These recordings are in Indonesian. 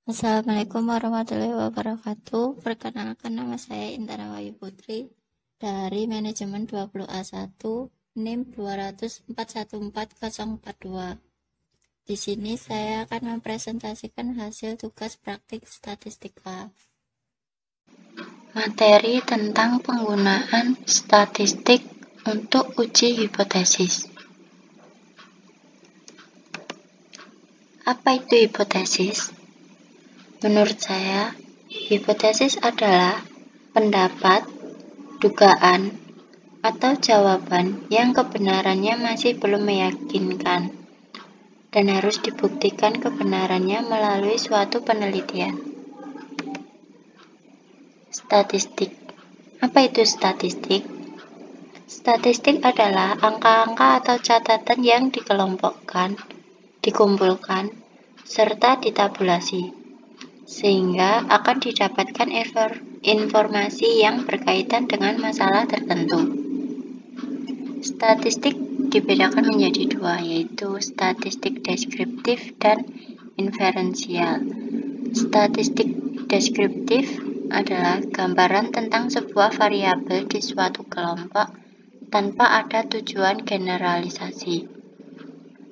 Assalamualaikum warahmatullahi wabarakatuh. Perkenalkan, nama saya Intara Wayu Putri dari Manajemen 20A1 NIM 204144042. Di sini saya akan mempresentasikan hasil tugas praktik statistika. Materi tentang penggunaan statistik untuk uji hipotesis. Apa itu hipotesis? Menurut saya, hipotesis adalah pendapat, dugaan, atau jawaban yang kebenarannya masih belum meyakinkan dan harus dibuktikan kebenarannya melalui suatu penelitian. Statistik. Apa itu statistik? Statistik adalah angka-angka atau catatan yang dikelompokkan, dikumpulkan, serta ditabulasi, sehingga akan didapatkan informasi yang berkaitan dengan masalah tertentu. Statistik dibedakan menjadi dua, yaitu statistik deskriptif dan inferensial. Statistik deskriptif adalah gambaran tentang sebuah variabel di suatu kelompok tanpa ada tujuan generalisasi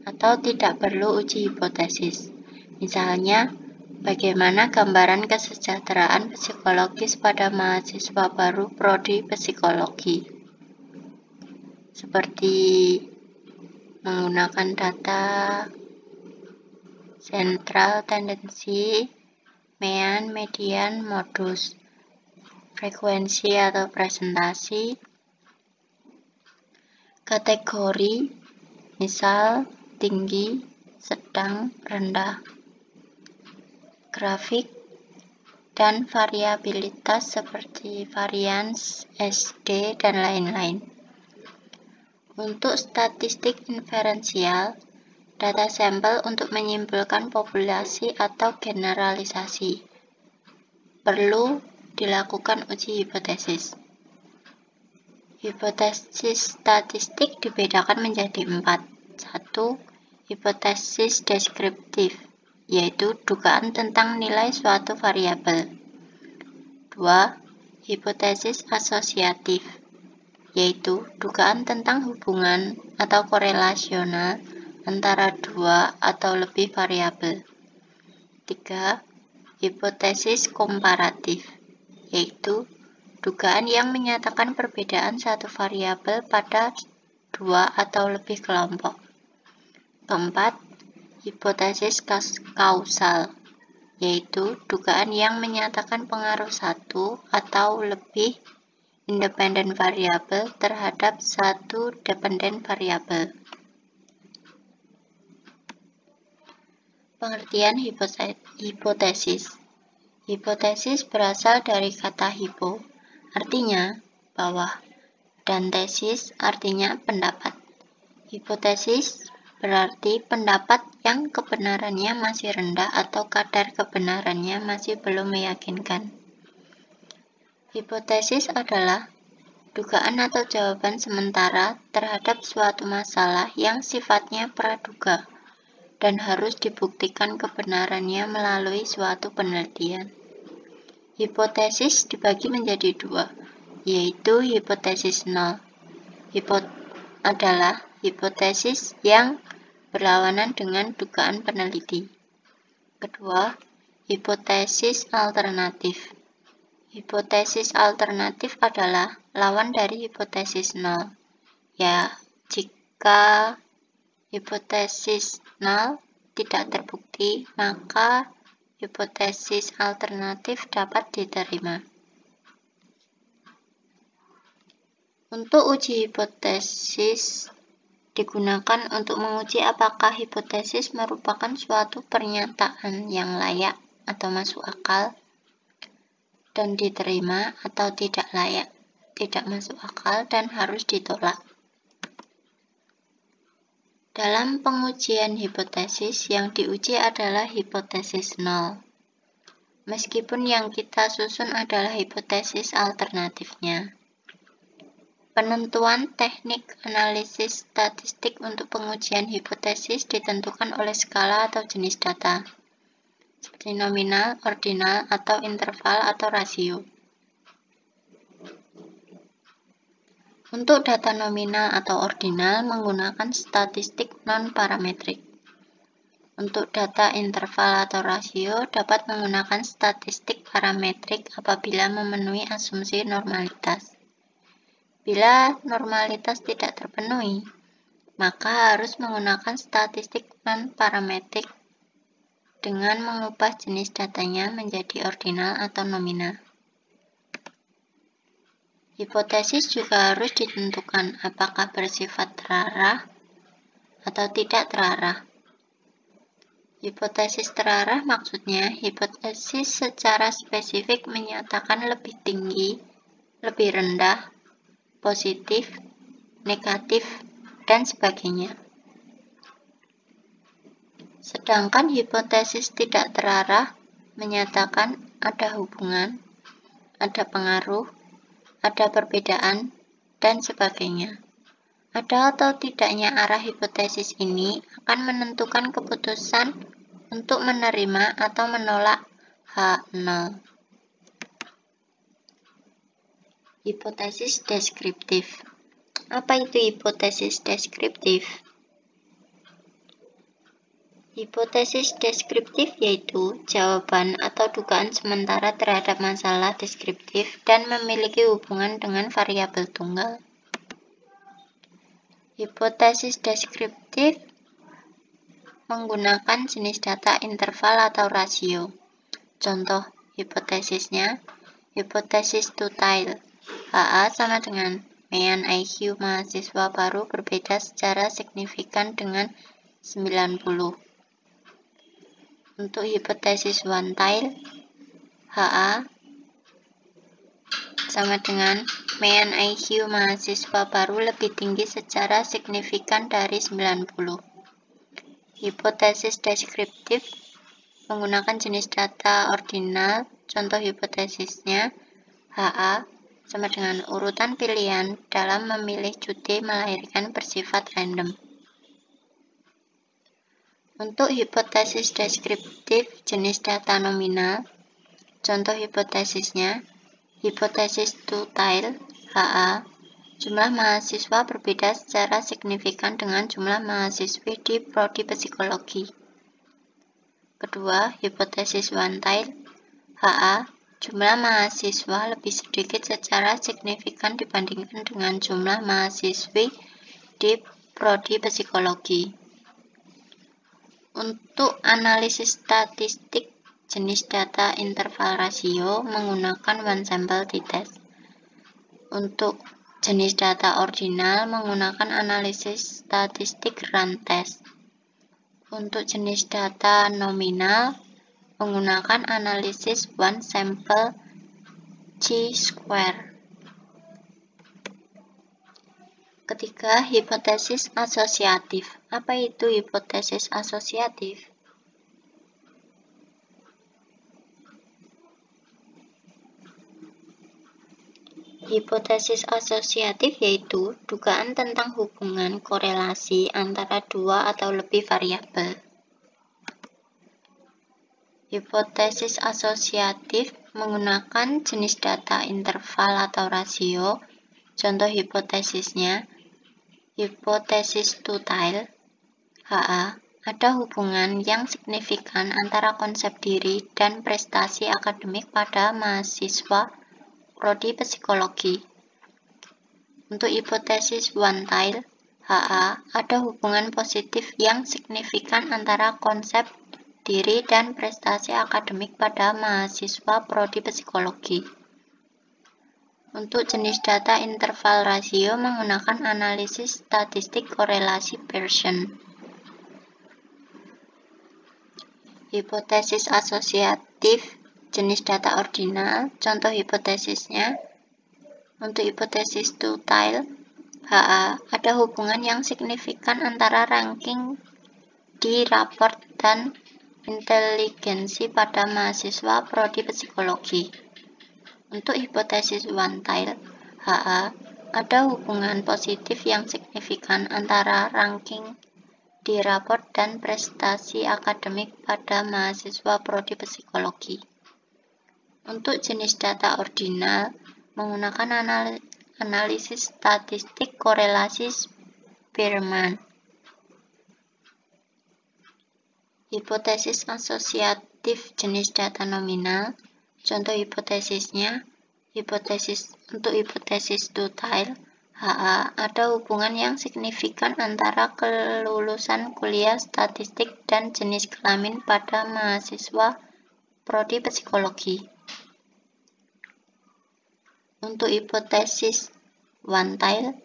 atau tidak perlu uji hipotesis. Misalnya, bagaimana gambaran kesejahteraan psikologis pada mahasiswa baru prodi psikologi, seperti menggunakan data sentral, tendensi, mean, median, modus, frekuensi atau presentasi, kategori, misal tinggi, sedang, rendah, grafik, dan variabilitas seperti varians, SD, dan lain-lain. Untuk statistik inferensial, data sampel untuk menyimpulkan populasi atau generalisasi. Perlu dilakukan uji hipotesis. Hipotesis statistik dibedakan menjadi 4. 1. Hipotesis deskriptif, yaitu dugaan tentang nilai suatu variabel. 2. Hipotesis asosiatif, yaitu dugaan tentang hubungan atau korelasional antara dua atau lebih variabel. 3. Hipotesis komparatif, yaitu dugaan yang menyatakan perbedaan satu variabel pada dua atau lebih kelompok. 4. Hipotesis kausal, yaitu dugaan yang menyatakan pengaruh satu atau lebih independen variabel terhadap satu dependen variabel. Pengertian hipotesis. Hipotesis berasal dari kata hypo, artinya bawah, dan tesis artinya pendapat. Hipotesis berarti pendapat yang kebenarannya masih rendah atau kadar kebenarannya masih belum meyakinkan. Hipotesis adalah dugaan atau jawaban sementara terhadap suatu masalah yang sifatnya praduga dan harus dibuktikan kebenarannya melalui suatu penelitian. Hipotesis dibagi menjadi dua, yaitu hipotesis nol. Adalah hipotesis yang berlawanan dengan dugaan peneliti. Kedua, hipotesis alternatif. Hipotesis alternatif adalah lawan dari hipotesis nol. Ya, jika hipotesis nol tidak terbukti, maka hipotesis alternatif dapat diterima. Untuk uji hipotesis digunakan untuk menguji apakah hipotesis merupakan suatu pernyataan yang layak atau masuk akal dan diterima, atau tidak layak, tidak masuk akal, dan harus ditolak. Dalam pengujian hipotesis, yang diuji adalah hipotesis nol, meskipun yang kita susun adalah hipotesis alternatifnya. Penentuan teknik analisis statistik untuk pengujian hipotesis ditentukan oleh skala atau jenis data. seperti nominal, ordinal, atau interval atau rasio. Untuk data nominal atau ordinal menggunakan statistik non-parametrik. Untuk data interval atau rasio dapat menggunakan statistik parametrik apabila memenuhi asumsi normalitas. Bila normalitas tidak terpenuhi, maka harus menggunakan statistik non-parametrik dengan mengubah jenis datanya menjadi ordinal atau nominal. Hipotesis juga harus ditentukan apakah bersifat terarah atau tidak terarah. Hipotesis terarah maksudnya hipotesis secara spesifik menyatakan lebih tinggi, lebih rendah, positif, negatif, dan sebagainya. Sedangkan hipotesis tidak terarah menyatakan ada hubungan, ada pengaruh, ada perbedaan, dan sebagainya. Ada atau tidaknya arah hipotesis ini akan menentukan keputusan untuk menerima atau menolak H0. Hipotesis deskriptif. Apa itu hipotesis deskriptif? Hipotesis deskriptif yaitu jawaban atau dugaan sementara terhadap masalah deskriptif dan memiliki hubungan dengan variabel tunggal. Hipotesis deskriptif menggunakan jenis data interval atau rasio. Contoh hipotesisnya, hipotesis two-tailed. HA sama dengan median IQ mahasiswa baru berbeda secara signifikan dengan 90. Untuk hipotesis one-tailed, HA sama dengan median IQ mahasiswa baru lebih tinggi secara signifikan dari 90. Hipotesis deskriptif menggunakan jenis data ordinal. Contoh hipotesisnya, HA sama dengan urutan pilihan dalam memilih cuti melahirkan bersifat random. Untuk hipotesis deskriptif jenis data nominal, contoh hipotesisnya, hipotesis two-tailed, HA, jumlah mahasiswa berbeda secara signifikan dengan jumlah mahasiswi di prodi psikologi. Kedua, hipotesis one-tailed, HA, jumlah mahasiswa lebih sedikit secara signifikan dibandingkan dengan jumlah mahasiswi di prodi psikologi. Untuk analisis statistik jenis data interval rasio menggunakan one sample t-test. Untuk jenis data ordinal menggunakan analisis statistik run test. Untuk jenis data nominal menggunakan analisis one sample chi-square. Ketiga, hipotesis asosiatif. Apa itu hipotesis asosiatif? Hipotesis asosiatif yaitu dugaan tentang hubungan korelasi antara dua atau lebih variabel. Hipotesis asosiatif menggunakan jenis data interval atau rasio. Contoh hipotesisnya, hipotesis two-tailed, HA, ada hubungan yang signifikan antara konsep diri dan prestasi akademik pada mahasiswa prodi psikologi. Untuk hipotesis one-tailed, HA, ada hubungan positif yang signifikan antara konsep diri dan prestasi akademik pada mahasiswa prodi psikologi. Untuk jenis data interval rasio menggunakan analisis statistik korelasi Pearson. Hipotesis asosiatif jenis data ordinal, contoh hipotesisnya, untuk hipotesis two-tailed, HA, ada hubungan yang signifikan antara ranking di raport dan inteligensi pada mahasiswa prodi psikologi. Untuk hipotesis one-tailed, HA, ada hubungan positif yang signifikan antara ranking di raport dan prestasi akademik pada mahasiswa prodi psikologi. Untuk jenis data ordinal, menggunakan analisis statistik korelasi Spearman. Hipotesis asosiatif jenis data nominal. Contoh hipotesisnya, untuk hipotesis Dutheil, HA, ada hubungan yang signifikan antara kelulusan kuliah statistik dan jenis kelamin pada mahasiswa prodi psikologi. Untuk hipotesis Van-Til,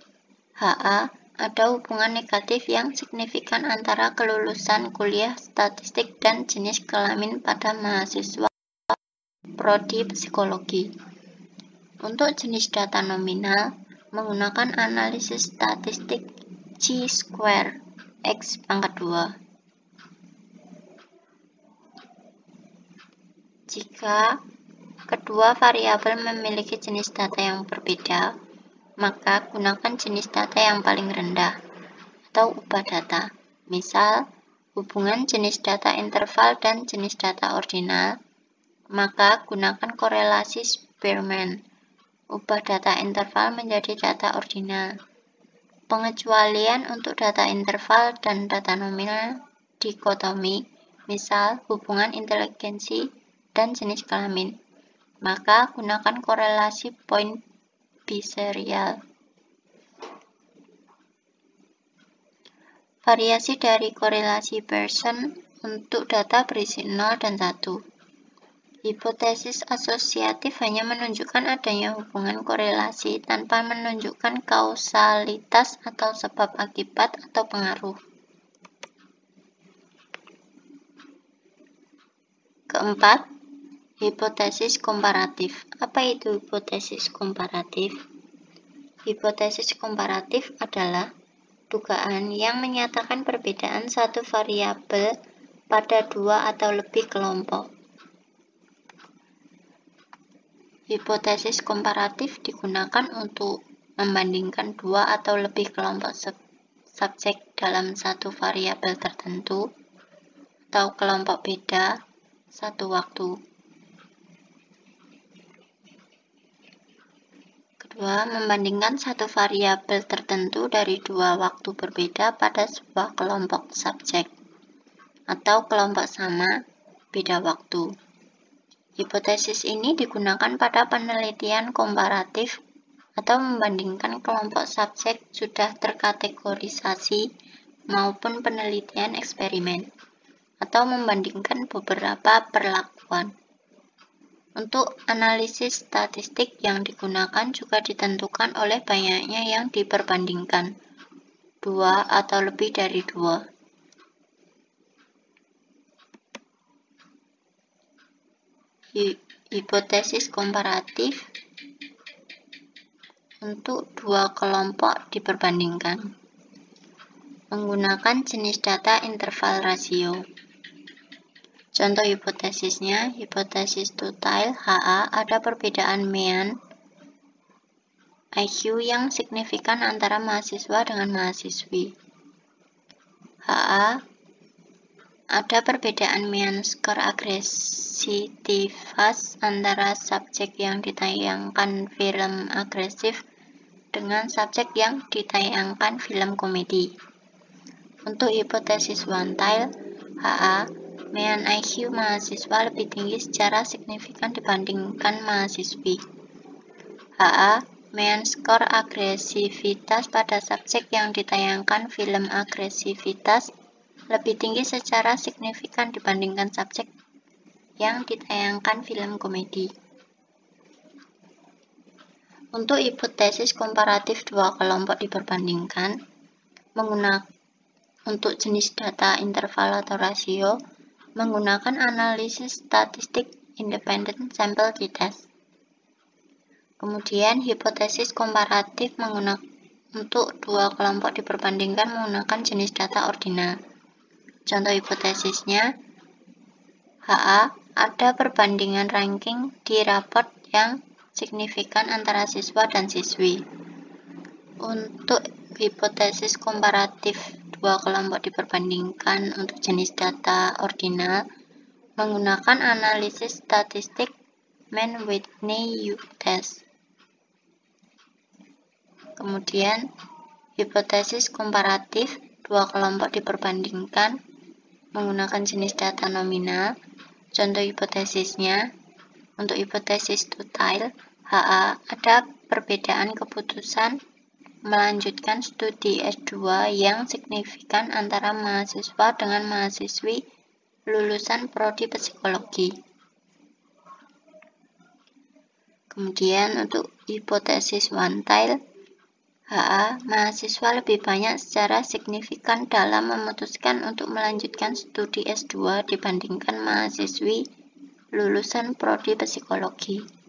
HA, ada hubungan negatif yang signifikan antara kelulusan kuliah statistik dan jenis kelamin pada mahasiswa prodi psikologi. Untuk jenis data nominal, menggunakan analisis statistik chi-square X pangkat 2. Jika kedua variabel memiliki jenis data yang berbeda, maka gunakan jenis data yang paling rendah atau ubah data. Misal, hubungan jenis data interval dan jenis data ordinal, maka gunakan korelasi Spearman. Ubah data interval menjadi data ordinal. Pengecualian untuk data interval dan data nominal dikotomi, misal hubungan inteligensi dan jenis kelamin, maka gunakan korelasi point biserial. Variasi dari korelasi Pearson untuk data berisi 0 dan 1. Hipotesis asosiatif hanya menunjukkan adanya hubungan korelasi tanpa menunjukkan kausalitas atau sebab akibat atau pengaruh. Keempat, hipotesis komparatif. Apa itu hipotesis komparatif? Hipotesis komparatif adalah dugaan yang menyatakan perbedaan satu variabel pada dua atau lebih kelompok. Hipotesis komparatif digunakan untuk membandingkan dua atau lebih kelompok subjek dalam satu variabel tertentu atau kelompok beda satu waktu. Kedua, membandingkan satu variabel tertentu dari dua waktu berbeda pada sebuah kelompok subjek atau kelompok sama beda waktu. Hipotesis ini digunakan pada penelitian komparatif atau membandingkan kelompok subjek sudah terkategorisasi maupun penelitian eksperimen, atau membandingkan beberapa perlakuan. Untuk analisis statistik yang digunakan juga ditentukan oleh banyaknya yang diperbandingkan, dua atau lebih dari dua. Hipotesis komparatif untuk dua kelompok diperbandingkan menggunakan jenis data interval rasio. Contoh hipotesisnya, hipotesis Dutheil HA, ada perbedaan mean IQ yang signifikan antara mahasiswa dengan mahasiswi. HA, ada perbedaan mean skor agresivitas antara subjek yang ditayangkan film agresif dengan subjek yang ditayangkan film komedi. Untuk hipotesis Van-Til HA, mean IQ mahasiswa lebih tinggi secara signifikan dibandingkan mahasiswi. HA, mean skor agresivitas pada subjek yang ditayangkan film agresivitas lebih tinggi secara signifikan dibandingkan subjek yang ditayangkan film komedi. Untuk hipotesis komparatif dua kelompok diperbandingkan, untuk jenis data interval atau rasio, menggunakan analisis statistik independent sample t-test. Kemudian hipotesis komparatif untuk dua kelompok diperbandingkan menggunakan jenis data ordinal. Contoh hipotesisnya, HA, ada perbandingan ranking di raport yang signifikan antara siswa dan siswi. Untuk hipotesis komparatif dua kelompok diperbandingkan untuk jenis data ordinal menggunakan analisis statistik Mann-Whitney test. Kemudian, hipotesis komparatif, dua kelompok diperbandingkan menggunakan jenis data nominal. Contoh hipotesisnya, untuk hipotesis tutile, HA, ada perbedaan keputusan melanjutkan studi S2 yang signifikan antara mahasiswa dengan mahasiswi lulusan prodi psikologi. Kemudian untuk hipotesis one-tail, HA, mahasiswa lebih banyak secara signifikan dalam memutuskan untuk melanjutkan studi S2 dibandingkan mahasiswi lulusan prodi psikologi.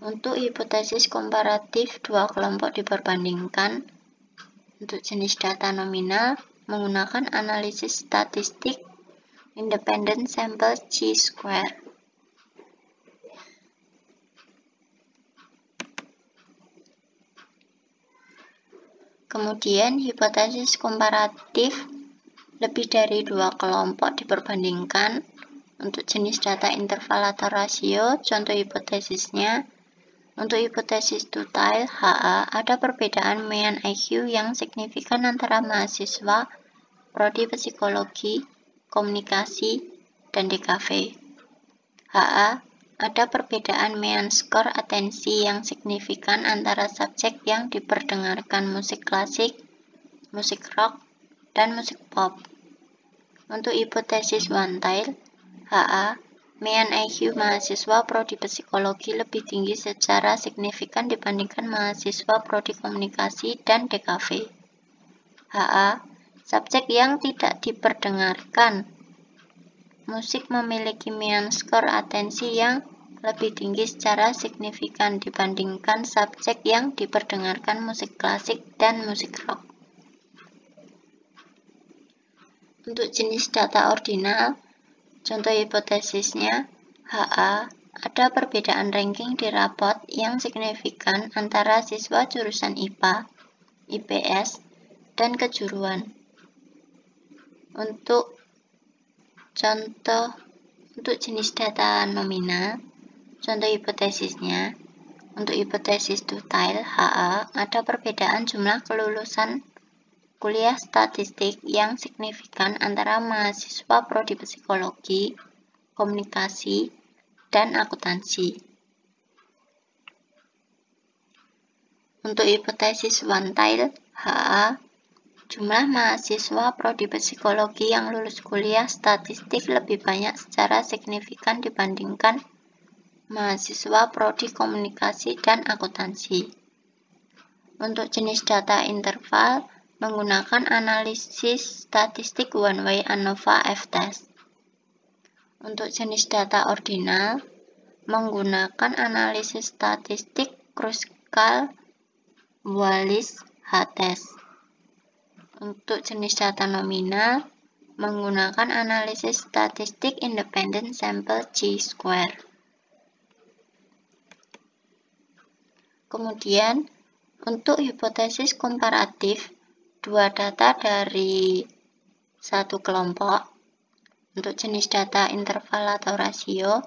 Untuk hipotesis komparatif, dua kelompok diperbandingkan untuk jenis data nominal menggunakan analisis statistik independent sample chi-square. Kemudian hipotesis komparatif, lebih dari dua kelompok diperbandingkan untuk jenis data interval atau rasio. Contoh hipotesisnya, untuk hipotesis tutile HA, ada perbedaan mean IQ yang signifikan antara mahasiswa prodi psikologi, komunikasi, dan DKV. HA, ada perbedaan mean skor atensi yang signifikan antara subjek yang diperdengarkan musik klasik, musik rock, dan musik pop. Untuk hipotesis one-tail HA, mean IQ mahasiswa prodi psikologi lebih tinggi secara signifikan dibandingkan mahasiswa prodi komunikasi dan DKV. HA, subjek yang tidak diperdengarkan musik memiliki mean skor atensi yang lebih tinggi secara signifikan dibandingkan subjek yang diperdengarkan musik klasik dan musik rock. Untuk jenis data ordinal, contoh hipotesisnya, HA, ada perbedaan ranking di rapot yang signifikan antara siswa jurusan IPA, IPS, dan kejuruan. Untuk jenis data nominal, contoh hipotesisnya, untuk hipotesis tutile HA, ada perbedaan jumlah kelulusan kuliah statistik yang signifikan antara mahasiswa prodi psikologi, komunikasi, dan akuntansi. Untuk hipotesis one-tail HA, jumlah mahasiswa prodi psikologi yang lulus kuliah statistik lebih banyak secara signifikan dibandingkan mahasiswa prodi komunikasi dan akuntansi. Untuk jenis data interval, menggunakan analisis statistik one-way ANOVA F-test. Untuk jenis data ordinal, menggunakan analisis statistik Kruskal-Wallis H-test. Untuk jenis data nominal, menggunakan analisis statistik independent sample chi-square. Kemudian, untuk hipotesis komparatif, dua data dari satu kelompok. Untuk jenis data interval atau rasio,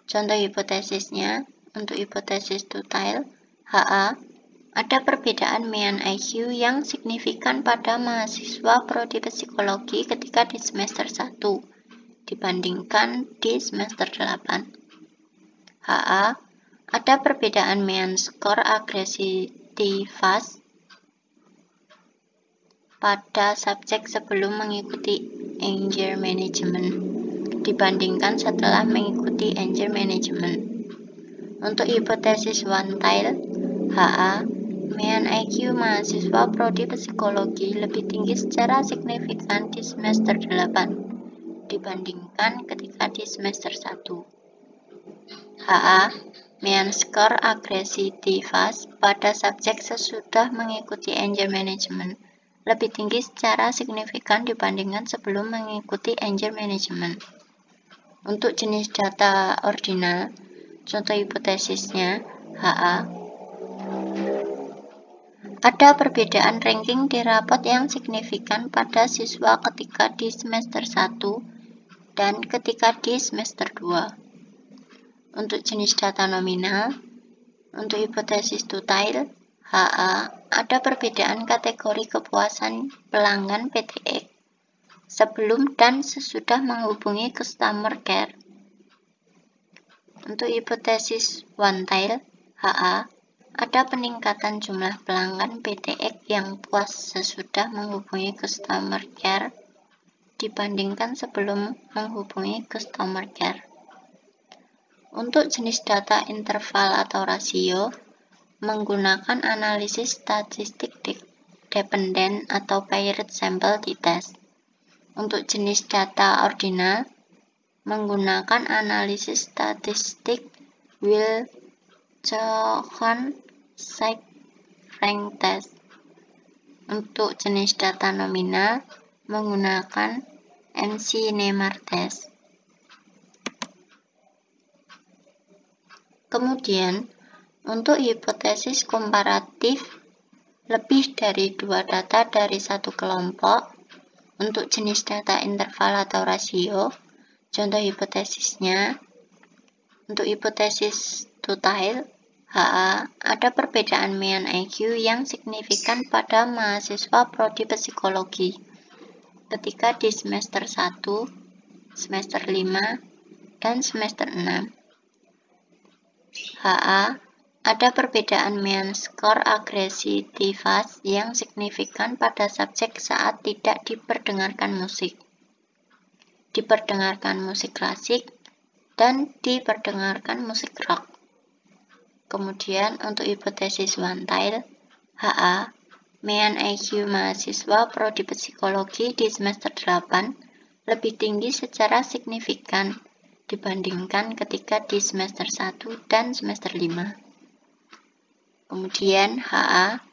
contoh hipotesisnya, untuk hipotesis tutile HA, ada perbedaan mean IQ yang signifikan pada mahasiswa prodi psikologi ketika di semester 1 dibandingkan di semester 8. HA, ada perbedaan mean skor agresivitas pada subjek sebelum mengikuti anger management dibandingkan setelah mengikuti anger management. Untuk hipotesis one-tail HA, mean IQ mahasiswa prodi psikologi lebih tinggi secara signifikan di semester 8 dibandingkan ketika di semester 1. HA, mean skor agresivitas pada subjek sesudah mengikuti anger management lebih tinggi secara signifikan dibandingkan sebelum mengikuti anger management. Untuk jenis data ordinal, contoh hipotesisnya HA, Ada perbedaan ranking di rapot yang signifikan pada siswa ketika di semester 1 dan ketika di semester 2. Untuk jenis data nominal, untuk hipotesis tutile, HA, ada perbedaan kategori kepuasan pelanggan PTX sebelum dan sesudah menghubungi customer care. Untuk hipotesis one-tail, HA, ada peningkatan jumlah pelanggan PTX yang puas sesudah menghubungi customer care dibandingkan sebelum menghubungi customer care. Untuk jenis data interval atau rasio, menggunakan analisis statistik dependen atau paired sample t-test. Untuk jenis data ordinal, menggunakan analisis statistik Wilcoxon-Rank test. Untuk jenis data nominal, menggunakan MC-Neymar test. Kemudian, untuk hipotesis komparatif, lebih dari 2 data dari satu kelompok. Untuk jenis data interval atau rasio, contoh hipotesisnya, untuk hipotesis tutile, HA, ada perbedaan mean IQ yang signifikan pada mahasiswa prodi psikologi ketika di semester 1, semester 5, dan semester 6. HA, ada perbedaan mean skor agresivitas yang signifikan pada subjek saat tidak diperdengarkan musik klasik, dan diperdengarkan musik rock. Kemudian untuk hipotesis one-tail, HA, mean IQ mahasiswa prodi psikologi di semester 8 lebih tinggi secara signifikan dibandingkan ketika di semester 1 dan semester 5. Kemudian HA,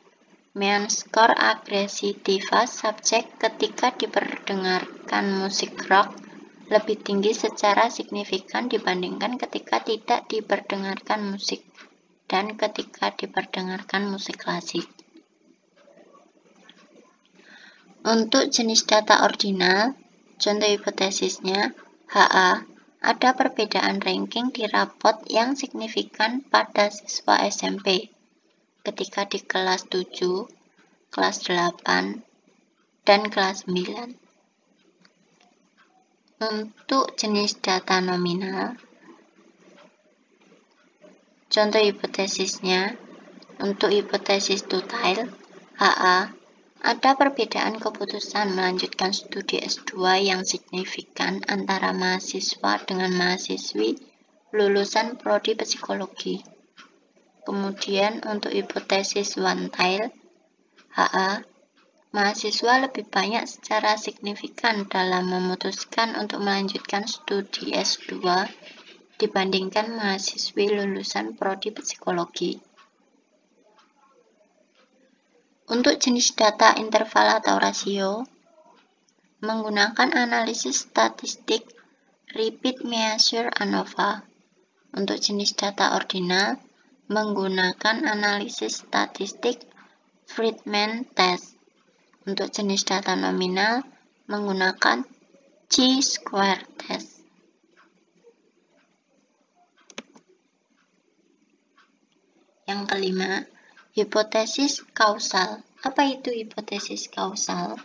mean skor agresivitas subjek ketika diperdengarkan musik rock lebih tinggi secara signifikan dibandingkan ketika tidak diperdengarkan musik dan ketika diperdengarkan musik klasik. Untuk jenis data ordinal, contoh hipotesisnya, HA, ada perbedaan ranking di rapot yang signifikan pada siswa SMP ketika di kelas 7, kelas 8, dan kelas 9. Untuk jenis data nominal, contoh hipotesisnya, untuk hipotesis tutile, HA, ada perbedaan keputusan melanjutkan studi S2 yang signifikan antara mahasiswa dengan mahasiswi lulusan prodi psikologi. Kemudian untuk hipotesis one-tail, HA, mahasiswa lebih banyak secara signifikan dalam memutuskan untuk melanjutkan studi S2 dibandingkan mahasiswi lulusan prodi psikologi. Untuk jenis data interval atau rasio, menggunakan analisis statistik repeat measure ANOVA. Untuk jenis data ordinal, menggunakan analisis statistik Friedman test. Untuk jenis data nominal, menggunakan chi-square test. Yang kelima, hipotesis kausal. Apa itu hipotesis kausal?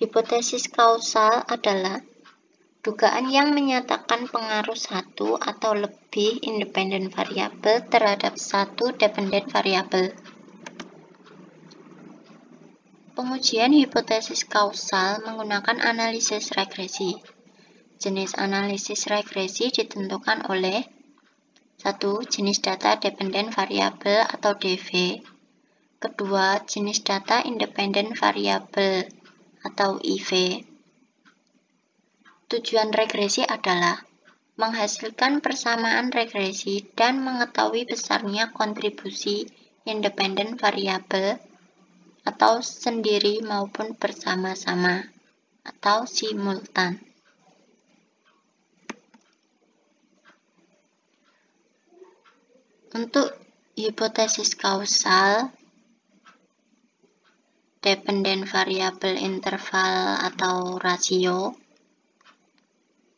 Hipotesis kausal adalah dugaan yang menyatakan pengaruh satu atau lebih independen variabel terhadap satu dependen variabel. Pengujian hipotesis kausal menggunakan analisis regresi. Jenis analisis regresi ditentukan oleh 1. Jenis data dependen variabel atau DV. Kedua, jenis data independen variabel atau IV. Tujuan regresi adalah menghasilkan persamaan regresi dan mengetahui besarnya kontribusi independen variabel atau sendiri maupun bersama-sama atau simultan. Untuk hipotesis kausal, dependent variable interval atau rasio.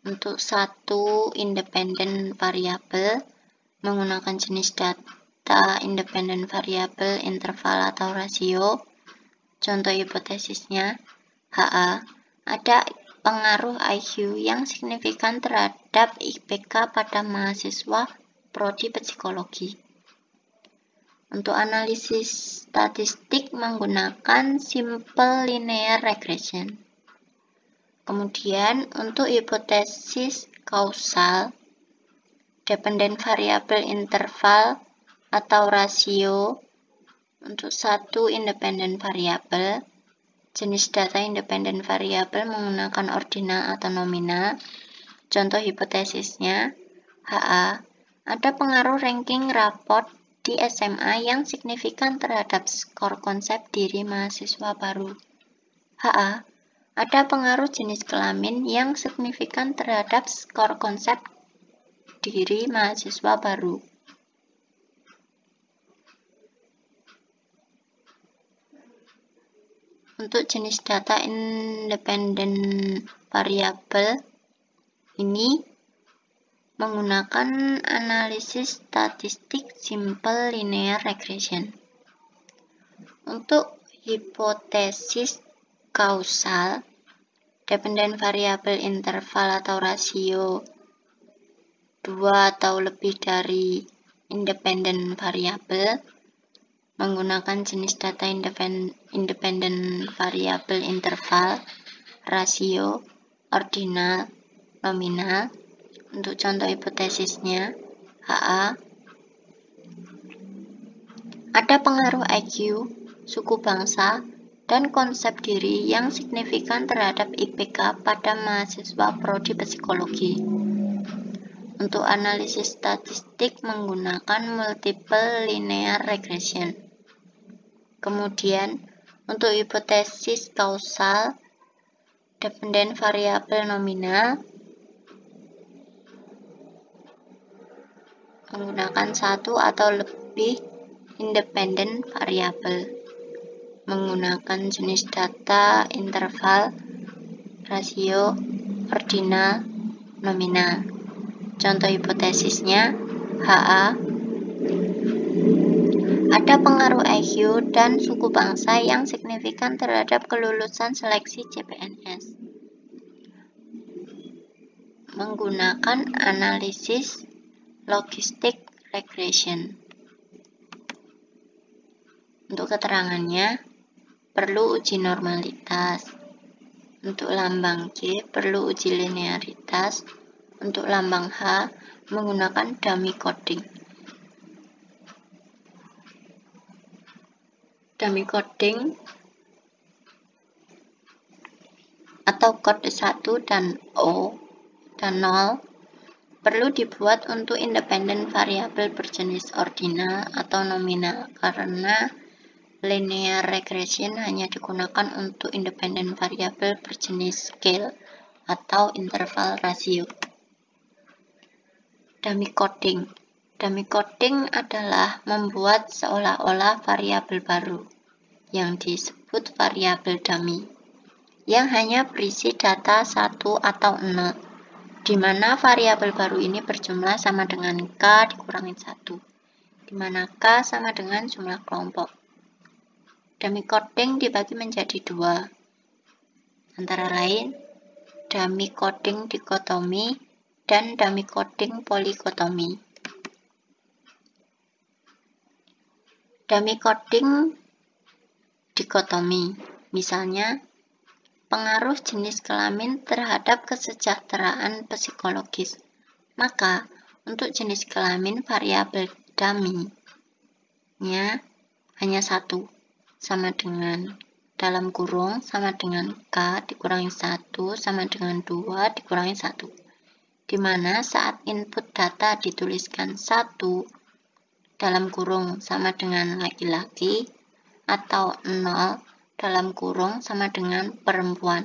Untuk satu independent variable menggunakan jenis data independent variable interval atau rasio. Contoh hipotesisnya, HA, ada pengaruh IQ yang signifikan terhadap IPK pada mahasiswa prodi psikologi. Untuk analisis statistik menggunakan simple linear regression. Kemudian untuk hipotesis kausal, dependent variable interval atau rasio untuk satu independent variable, jenis data independent variable menggunakan ordinal atau nominal. Contoh hipotesisnya, HA, ada pengaruh ranking raport di SMA yang signifikan terhadap skor konsep diri mahasiswa baru. HA, ada pengaruh jenis kelamin yang signifikan terhadap skor konsep diri mahasiswa baru. Untuk jenis data independent variable ini menggunakan analisis statistik simple linear regression. Untuk hipotesis kausal, dependent variable interval atau rasio 2 atau lebih dari independent variable menggunakan jenis data independent variable interval, rasio, ordinal, nominal. Untuk contoh hipotesisnya, HA, ada pengaruh IQ, suku bangsa, dan konsep diri yang signifikan terhadap IPK pada mahasiswa prodi psikologi. Untuk analisis statistik menggunakan multiple linear regression. Kemudian, untuk hipotesis kausal, dependent variable nominal menggunakan satu atau lebih independent variable menggunakan jenis data interval, rasio, ordinal, nominal. Contoh hipotesisnya, HA, ada pengaruh IQ dan suku bangsa yang signifikan terhadap kelulusan seleksi CPNS. Menggunakan analisis logistic regression. Untuk keterangannya, perlu uji normalitas. Untuk lambang G, perlu uji linearitas. Untuk lambang H, menggunakan dummy coding. Dummy coding atau kode 1 dan O dan 0 perlu dibuat untuk independent variabel berjenis ordinal atau nominal karena linear regression hanya digunakan untuk independent variabel berjenis scale atau interval rasio. Dummy coding. Dummy coding adalah membuat seolah-olah variabel baru yang disebut variabel dummy yang hanya berisi data 1 atau 0, di mana variabel baru ini berjumlah sama dengan K dikurangi 1, di mana K sama dengan jumlah kelompok. Dummy coding dibagi menjadi dua, antara lain dummy coding dikotomi dan dummy coding polikotomi. Dummy coding dikotomi, misalnya pengaruh jenis kelamin terhadap kesejahteraan psikologis. Maka, untuk jenis kelamin variabel dummy-nya hanya satu, sama dengan dalam kurung sama dengan K dikurangi 1 sama dengan 2 dikurangi 1, di mana saat input data dituliskan 1 dalam kurung sama dengan laki-laki atau 0 dalam kurung sama dengan perempuan.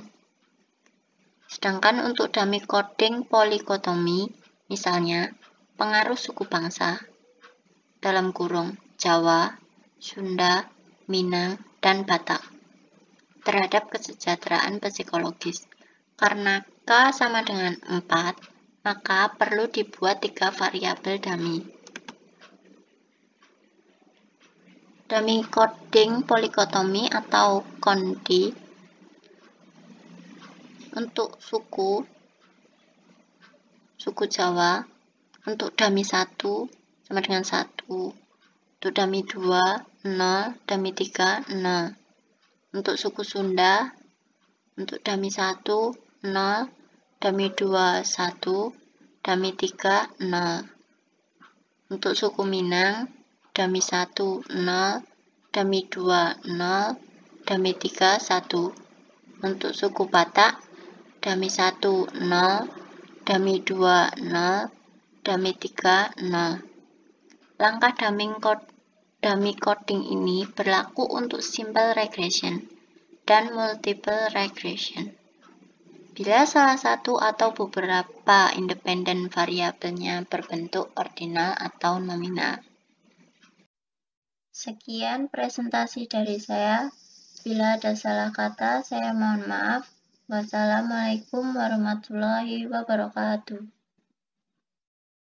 Sedangkan untuk dummy coding polikotomi, misalnya pengaruh suku bangsa dalam kurung Jawa, Sunda, Minang, dan Batak terhadap kesejahteraan psikologis. Karena K sama dengan 4, maka perlu dibuat 3 variabel dummy. Dummy coding polikotomi atau KONDI untuk suku Jawa, untuk dummy 1 sama dengan 1, untuk dummy 2, 0, dummy 3, 0. Untuk suku Sunda, untuk dummy 1, 0, dummy 2, 1, dummy 3, 0. Untuk suku Minang, dummy 1, 0, dummy 2, 0, dummy 3, 1. Untuk suku Batak, dummy 1, 0, dummy 2, 0, dummy 3, 0. Langkah dummy coding ini berlaku untuk simple regression dan multiple regression. Bila salah satu atau beberapa independen variabelnya berbentuk ordinal atau nominal. Sekian presentasi dari saya. Bila ada salah kata, saya mohon maaf. Wassalamualaikum warahmatullahi wabarakatuh.